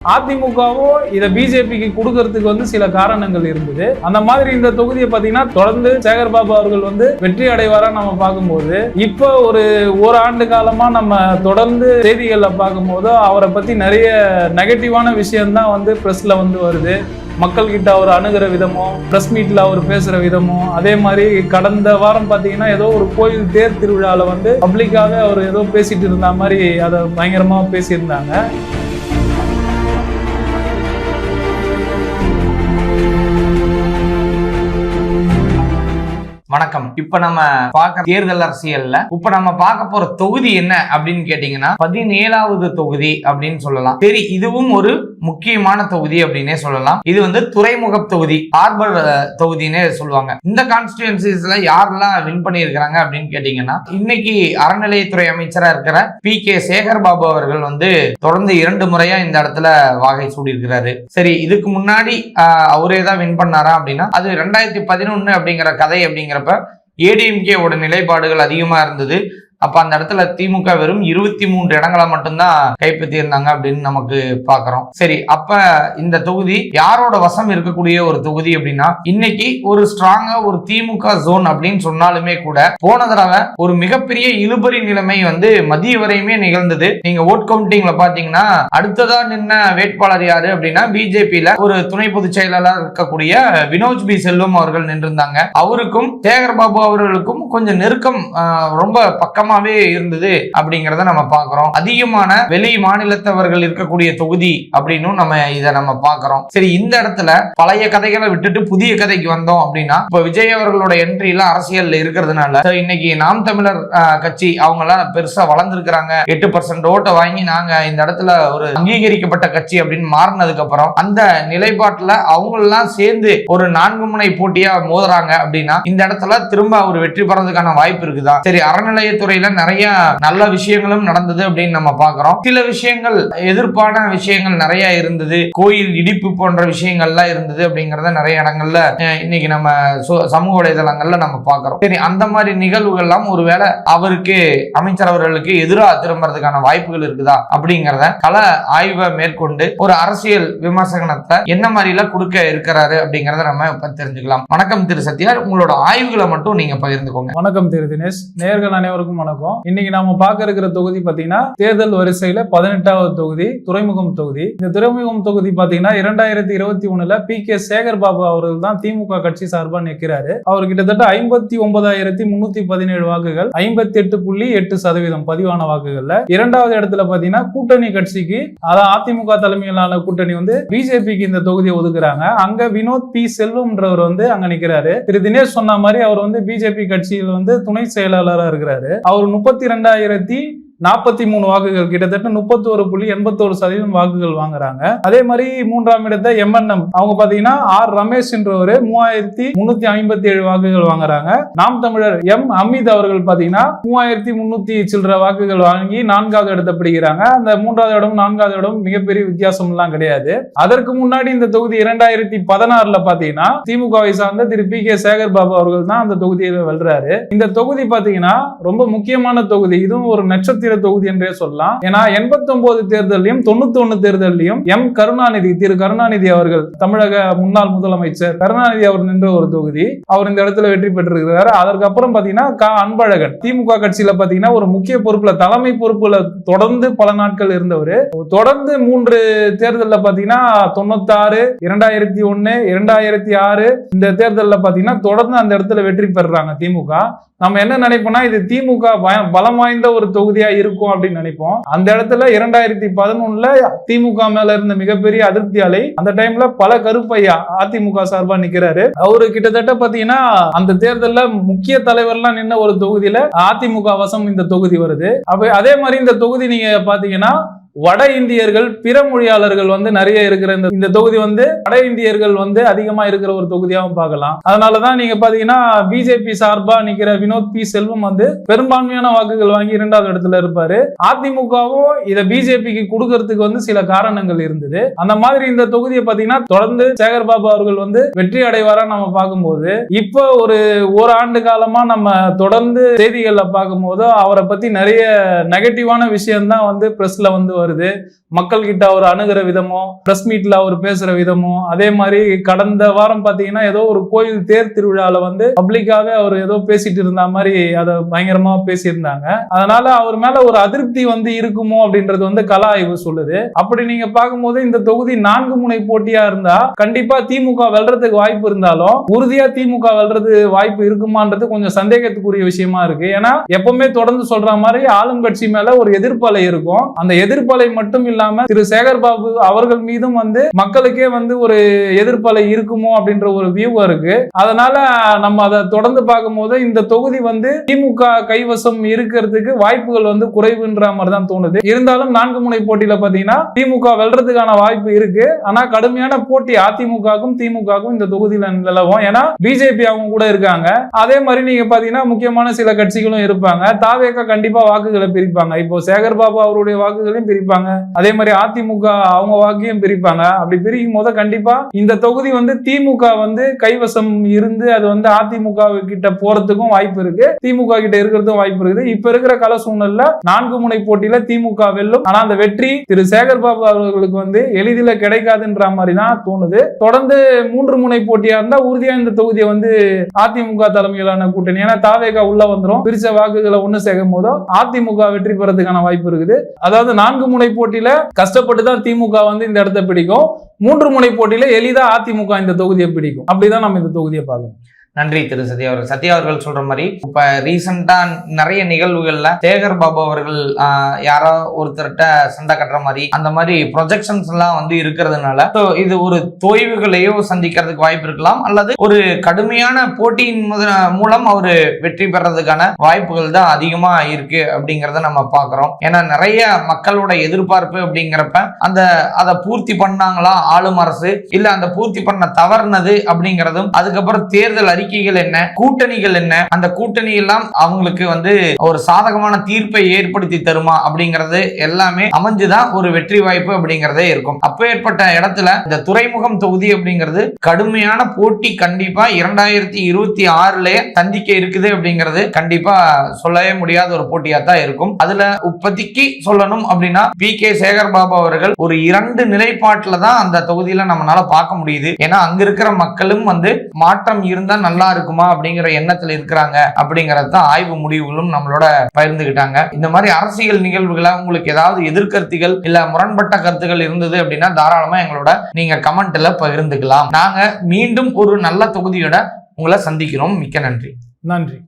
அதிமுகவும் இதை பிஜேபிக்கு கொடுக்கறதுக்கு சில காரணங்கள் இருந்தது. அந்த மாதிரி இந்த தொகுதியை பாத்தீங்கன்னா தொடர்ந்து சேகர்பாபு அவர்கள் வெற்றி அடைவாரா நம்ம பார்க்கும்போது, இப்போ ஒரு ஆண்டு காலமா நம்ம தொடர்ந்து செய்திகள்ல பார்க்கும்போது அவரை பத்தி நிறைய நெகட்டிவான விஷயம் தான் பிரஸ்ல வருது. மக்கள் கிட்ட அவர் அணுகிற விதமும், பிரஸ் மீட்ல அவர் பேசுற விதமும், அதே மாதிரி கடந்த வாரம் பாத்தீங்கன்னா ஏதோ ஒரு கோயில் தேர் திருவிழால பப்ளிக்காக அவர் ஏதோ பேசிட்டு இருந்த மாதிரி அதை பயங்கரமா பேசியிருந்தாங்க. வணக்கம். இப்ப நம்ம பார்க்க தேர்தல் அரசியல்ல இப்ப நம்ம பார்க்க போற தொகுதி என்ன அப்படின்னு கேட்டீங்கன்னா 17வது தொகுதி அப்படின்னு சொல்லலாம். சரி, இதுவும் ஒரு முக்கியமான தொகுதி அப்படின்னே சொல்லலாம். இது துறைமுக தொகுதி, ஹார்பர் தொகுதினே சொல்லுவாங்க. இந்த கான்ஸ்டிடியூன்சிஸ்ல யாரெல்லாம் வின் பண்ணியிருக்கிறாங்க அப்படின்னு கேட்டீங்கன்னா, இன்னைக்கு அறநிலையத்துறை அமைச்சரா இருக்கிற PK சேகர்பாபு அவர்கள் தொடர்ந்து 2 முறையா இந்த இடத்துல வாகை சூடி இருக்கிறாரு. சரி, இதுக்கு முன்னாடி அவரே தான் வின் பண்ணாரா அப்படின்னா, அது 2011 அப்படிங்கிற கதை. அப்படிங்கிற ADMK ஓட நிலைப்பாடுகள் அதிகமா இருந்தது. அப்ப அந்த இடத்துல திமுக வெறும் 23 இடங்களை மட்டும்தான் கைப்பற்றி இருந்தாங்க அப்படின்னு நமக்கு பாக்குறோம். சரி, அப்ப இந்த தொகுதி யாரோட வசம் இருக்கக்கூடிய ஒரு தொகுதி அப்படின்னா, இன்னைக்கு ஒரு ஸ்ட்ராங்கா ஒரு திமுக ஜோன் அப்படின்னு சொன்னாலுமே கூட, போன தடவை ஒரு மிகப்பெரிய இழுபறி நிலைமை மதிய வரையுமே நிகழ்ந்தது. நீங்க ஓட் கவுண்டிங்ல பாத்தீங்கன்னா, அடுத்ததா நின்ன வேட்பாளர் யாரு அப்படின்னா, பிஜேபியில ஒரு துணை பொதுச் செயலாளர் இருக்கக்கூடிய வினோஜ் பி செல்வம் அவர்கள் நின்றிருந்தாங்க. அவருக்கும் சேகர்பாபு அவர்களுக்கும் கொஞ்சம் நெருக்கம் ரொம்ப பக்கமா இருந்தது அப்படிங்கறத நம்ம பாக்குறோம். அதிகமான வெளி மாநிலத்தவர்கள் இருக்கக்கூடிய தொகுதி அப்படின்னு நம்ம இதை நம்ம பாக்குறோம். சரி, இந்த இடத்துல பழைய கதைகளை விட்டுட்டு புதிய கதைக்கு வந்தோம் அப்படின்னா, இப்ப விஜய் அவர்களோட என்ட்ரில அரசியல் இருக்கிறதுனால இன்னைக்கு நாம் தமிழர் கட்சி அவங்க எல்லாம் பெருசா வளர்ந்துருக்கிறாங்க. 8% ஓட்டை வாங்கி நாங்க இந்த இடத்துல ஒரு அங்கீகரிக்கப்பட்ட கட்சி அப்படின்னு மாறினதுக்கு அப்புறம் அந்த நிலைப்பாட்டுல அவங்க எல்லாம் சேர்ந்து ஒரு 4 முனை போட்டியா மோதுறாங்க அப்படின்னா, இந்த இடத்துல திரும்ப அவர் வெற்றி பெறதுக்கான வாய்ப்பு இருக்குதா? சரி, அறநிலையத்துறை நிறைய நல்ல விஷயங்களும் நடந்தது அப்படின்னு நம்ம பாக்குறோம். சில விஷயங்கள் எதிர்ப்பான விஷயங்கள் நிறைய இருந்தது. கோயில் இடிப்பு போன்ற விஷயங்கள்லாம் இருந்தது அப்படிங்கறத நிறைய இடங்கள்ல இன்னைக்கு நம்ம சமூக வலைதளங்கள்ல நம்ம பாக்குறோம். சரி, அந்த மாதிரி நிகழ்வுகள் எல்லாம் ஒருவேளை அவருக்கு அமைச்சர் அவர்களுக்கு எதிராக திரும்புறதுக்கான வாய்ப்புகள் இருக்குதா அப்படிங்கறத கள ஆய்வை மேற்கொண்டு ஒரு அரசியல் விமர்சனத்தை என்ன மாதிரி எல்லாம் கொடுக்க இருக்கிறாரு அப்படிங்கறத நம்ம இப்ப தெரிஞ்சுக்கலாம். வணக்கம் திரு சத்யா, உங்களோட ஆய்வுகளை மட்டும் நீங்க பகிர்ந்துக்கோங்க. வணக்கம் திரு தினேஷ். நேயர்கள் அனைவருக்கும் வணக்கம். இன்னைக்கு நாம பார்க்க இருக்கிற தொகுதி பாத்தீங்கன்னா தேர்தல் வரிசையில 18வது தொகுதி துறைமுகம் தொகுதி. இந்த துறைமுகம் தொகுதி பாத்தீங்கன்னா 2021 PK சேகர்பாபு அவர்கள் தான் திமுக கட்சி சார்பா நிற்கிறாரு. அவர் கிட்டத்தட்ட 59,317 வாக்குகள், 58.8% பதிவான வாக்குகள்ல. 2வது இடத்துல பாத்தீங்கன்னா கூட்டணி கட்சிக்கு, அதாவது அதிமுக தலைமையிலான கூட்டணி பிஜேபிக்கு இந்த தொகுதியை ஒதுக்குறாங்க. அங்க வினோத் பி செல்வம்ன்றவர் அங்க நிக்கிறாரு. திரு தினேஷ் சொன்ன மாதிரி அவர் பிஜேபி கட்சியில் துணை செயலாளரா இருக்கிறாரு. அவர் 32,043 வாக்குகள், கிட்டத்தட்ட 31.81% வாக்குகள் வாங்குறாங்க. அதே மாதிரி 3ஆம் இடத்தை MNM அவங்க பாத்தீங்கன்னா ஆர் ரமேஷ் என்றவர் 3,357 வாக்குகள் வாங்குறாங்க. நாம் தமிழர் M அமித் அவர்கள் பாத்தீங்கன்னா 3,300 சில்லற வாக்குகள் வாங்கி 4வது இடத்தை பிடிக்கிறாங்க. அந்த 3வது இடம் 4வது இடம் மிகப்பெரிய வித்தியாசம் எல்லாம் கிடையாது. அதற்கு முன்னாடி இந்த தொகுதி 2016 பாத்தீங்கன்னா திமுகவை சார்ந்த திரு PK சேகர்பாபு அவர்கள் தான் அந்த தொகுதியை வெல்றாரு. இந்த தொகுதி பாத்தீங்கன்னா ரொம்ப முக்கியமான தொகுதி. இதுவும் ஒரு நட்சத்திர தொகுதி என்றே சொல்லலாம். ஏன்னா 89 தேர்தலையும் 91 தேர்தலையும் திரு கருணாநிதி அவர்கள், தமிழக முன்னாள் முதலமைச்சர் கருணாநிதி அவர் நின்ற ஒரு தொகுதி. அவர் இந்த இடத்துல வெற்றி பெற்றிருக்கிறார். அதற்கப்புறம் பாத்தீங்கன்னா அன்பழகன் திமுக கட்சியில பாத்தீங்கன்னா ஒரு முக்கிய பொறுப்புல, தலைமை பொறுப்புல தொடர்ந்து பல நாட்கள் இருந்தவர். தொடர்ந்து 3 தேர்தலில் பாத்தீங்கன்னா 96, 2001, 2006 இந்த தேர்தலில் பாத்தீங்கன்னா தொடர்ந்து அந்த இடத்துல வெற்றி பெறாங்க திமுக. நம்ம என்ன நினைப்போம்னா, இது திமுக பலம் வாய்ந்த ஒரு தொகுதியா இருக்கும் அப்படின்னு நினைப்போம். அந்த இடத்துல 2011 திமுக மேல இருந்த மிகப்பெரிய அதிருப்தி அலை. அந்த டைம்ல பல கருப்பையா அதிமுக சார்பா நிக்கிறாரு. அவரு கிட்டத்தட்ட பாத்தீங்கன்னா அந்த தேர்தல்ல முக்கிய தலைவர்லாம் நின்ன ஒரு தொகுதியில அதிமுக வசம் இந்த தொகுதி வருது. அதே மாதிரி இந்த தொகுதி நீங்க பாத்தீங்கன்னா வட இந்தியர்கள், பிற மொழியாளர்கள் நிறைய இருக்கிற இந்த தொகுதி வட இந்தியர்கள் அதிகமா இருக்கிற ஒரு தொகுதியாகவும் பார்க்கலாம். அதனாலதான் நீங்க பாத்தீங்கன்னா பிஜேபி சார்பா நிக்கிற வினோத் பி செல்வம் பெரும்பான்மையான வாக்குகள் வாங்கி 2வது இடத்துல இருப்பாரு. அதிமுகவும் இதை பிஜேபிக்கு கொடுக்கறதுக்கு சில காரணங்கள் இருந்தது. அந்த மாதிரி இந்த தொகுதியை பாத்தீங்கன்னா தொடர்ந்து சேகர்பாபு அவர்கள் வெற்றி அடைவாரா நம்ம பார்க்கும்போது, இப்போ ஒரு ஆண்டு காலமா நம்ம தொடர்ந்து செய்திகள்ல பார்க்கும்போது அவரை பத்தி நிறைய நெகட்டிவான விஷயம் தான் பிரஸ்ல வருது, மக்கள் கிட்ட அவர் அணுகிற விதமும், பிரஸ் மீட்ல அவர் பேசுற விதமும், அதே மாதிரி கடந்த வாரம் பாத்தீங்கன்னா ஏதோ ஒரு கோயில் தேர் திருவிழால வந்து பப்ளிக்காவே அவர் ஏதோ பேசிட்டு இருந்த மாதிரி அதை பயங்கரமா பேசியிருந்தாங்க. அதனால அவர் மேல ஒரு அதிருப்தி வந்து இருக்குமோ அப்படின்றது வந்து கள ஆய்வு சொல்லுது. அப்படி நீங்க பார்க்கும்போது இந்த தொகுதி 4 முனை போட்டியா இருந்தா கண்டிப்பா திமுக வெல்றதுக்கு வாய்ப்பு இருந்தாலும் உறுதியா திமுக வெல்றது வாய்ப்பு இருக்குமான்றது கொஞ்சம் சந்தேகத்துக்குரிய விஷயமா இருக்கு. ஏன்னா எப்பவுமே தொடர்ந்து சொல்ற மாதிரி ஆளும் கட்சி மேல ஒரு எதிர்ப்பலை இருக்கும். அந்த எதிர்ப்பலை மட்டும் இல்லாம திரு சேகர் பாபு அவர்கள் மீதும் வந்து மக்களுக்கே வந்து ஒரு எதிர்ப்பலை இருக்குமோ அப்படின்ற ஒரு வியூ இருக்கு. அதனால நம்ம அதை தொடர்ந்து பார்க்கும்போது இந்த தொகுதி வந்து திமுக கைவசம் இருக்கிறதுக்கு வாய்ப்புகள் வந்து குறைவுன்ற மாதிரி தான் தோணுது. இருந்தாலும் 4 முனை போட்டியில பாத்தீங்கன்னா திமுக வெல்றதுக்கான வாய்ப்பு இருக்கு. ஆனா கடுமையான போட்டி அதிமுகவுக்கும் திமுகவுக்கும் இந்த தொகுதியில நிலவும். ஏன்னா பிஜேபி அவங்க கூட இருக்காங்க. அதே மாதிரி நீங்க பாத்தீங்கன்னா முக்கியமான சில கட்சிகளும் இருப்பாங்க. தாவேக கண்டிப்பா வாக்குகளை பிரிப்பாங்க. இப்போ சேகர் பாபு அவருடைய வாக்குகளையும் பிரிப்பாங்க, அதே மாதிரி அதிமுக அவங்க வாக்கையும் பிரிப்பாங்க. அப்படி பிரிக்கும் போது கண்டிப்பா இந்த தொகுதி வந்து திமுக வந்து கைவசம் இருந்து அது வந்து அதிமுக கிட்ட போறதுக்கும் வாய்ப்பு இருக்கு, திமுக கிட்ட இருக்கிறதுக்கும் வாய்ப்பு இருக்குது. இப்ப இருக்கிற கள சூழ்நிலை 4 முனை போட்டியில திமுக வெல்லும். ஆனா அந்த வெற்றி திரு சேகர் பாபு அவர்களுக்கு வந்து எளிதில கிடைக்காதுன்ற மாதிரி தான் தோணுது. தொடர்ந்து 3 முனை போட்டியா இருந்தா உறுதியா இந்த தொகுதியை வந்து அதிமுக தலைமையிலான கூட்டணி, ஏன்னா தாவேகா உள்ள வந்துரும், பிரிச்ச வாக்குகளை ஒண்ணு சேர்க்கும் போதோ அதிமுக வெற்றி பெறதுக்கான வாய்ப்பு இருக்குது. அதாவது 4 முனை போட்டியில கஷ்டப்பட்டு தான் திமுக வந்து இந்த இடத்தை பிடிக்கும், 3 முனை போட்டியில எளிதா அதிமுக இந்த தொகுதியை பிடிக்கும். அப்படிதான் நம்ம இந்த தொகுதியை பார்க்கணும். நன்றி திரு சத்யா அவர்கள். சத்யா அவர்கள் சொல்ற மாதிரி இப்ப ரீசெண்டா நிறைய நிகழ்வுகள்ல சேகர் பாபு அவர்கள் யாரோ ஒருத்தர்கிட்ட சண்டை கட்டுற மாதிரி அந்த மாதிரி ப்ரொஜெக்ஷன்ஸ் எல்லாம் வந்து இருக்கிறதுனால இது ஒரு தொய்வுகளையோ சந்திக்கிறதுக்கு வாய்ப்பு இருக்கலாம், அல்லது ஒரு கடுமையான போட்டியின் மூலம் அவரு வெற்றி பெறதுக்கான வாய்ப்புகள் தான் அதிகமா இருக்கு அப்படிங்கறத நம்ம பாக்குறோம். ஏன்னா நிறைய மக்களோட எதிர்பார்ப்பு அப்படிங்கிறப்ப அதை பூர்த்தி பண்ணாங்களா ஆளும் அரசு, இல்ல அந்த பூர்த்தி பண்ண தவறுனது அப்படிங்கிறதும், அதுக்கப்புறம் தேர்தல் அறிக்கைகள் என்ன, கூட்டணிகள் என்ன, அந்த கூட்டணி எல்லாம் அவங்களுக்கு வந்து ஒரு சாதகமான தீர்ப்பை ஏற்படுத்தி தருமா அப்படிங்கிறது எல்லாமே அமைஞ்சுதான் ஒரு வெற்றி வாய்ப்பு அப்படிங்கிறதே இருக்கும். அப்பேற்பட்ட இடத்துல இந்த துறைமுகம் தொகுதி அப்படிங்கிறது கடுமையான போட்டி கண்டிப்பா 2026 சந்திக்க இருக்குது அப்படிங்கிறது கண்டிப்பா சொல்லவே முடியாத ஒரு போட்டியா தான் இருக்கும். அதுல இப்போதைக்கு சொல்லணும் அப்படின்னா பி.கே. சேகர் பாபு அவர்கள் ஒரு 2 நிலைப்பாட்டுல தான் அந்த தொகுதியில நம்மளால பார்க்க முடியுது. ஏன்னா அங்க இருக்கிற மக்களும் வந்து மாற்றம் இருந்தா நல்லா இருக்குமா அப்படிங்கிற எண்ணத்துல இருக்கிறாங்க அப்படிங்கறது தான் ஆய்வு முடிவுகளும் நம்மளோட பகிர்ந்துகிட்டாங்க. இந்த மாதிரி அரசியல் நிகழ்வுகளை உங்களுக்கு ஏதாவது எதிர்கருத்துகள் இல்ல முரண்பட்ட கருத்துகள் இருந்தது அப்படின்னா தாராளமா எங்களோட நீங்க கமெண்ட்ல பகிர்ந்துக்கலாம். நாங்க மீண்டும் ஒரு நல்ல தொகுதியோட உங்களை சந்திக்கிறோம். மிக்க நன்றி. நன்றி.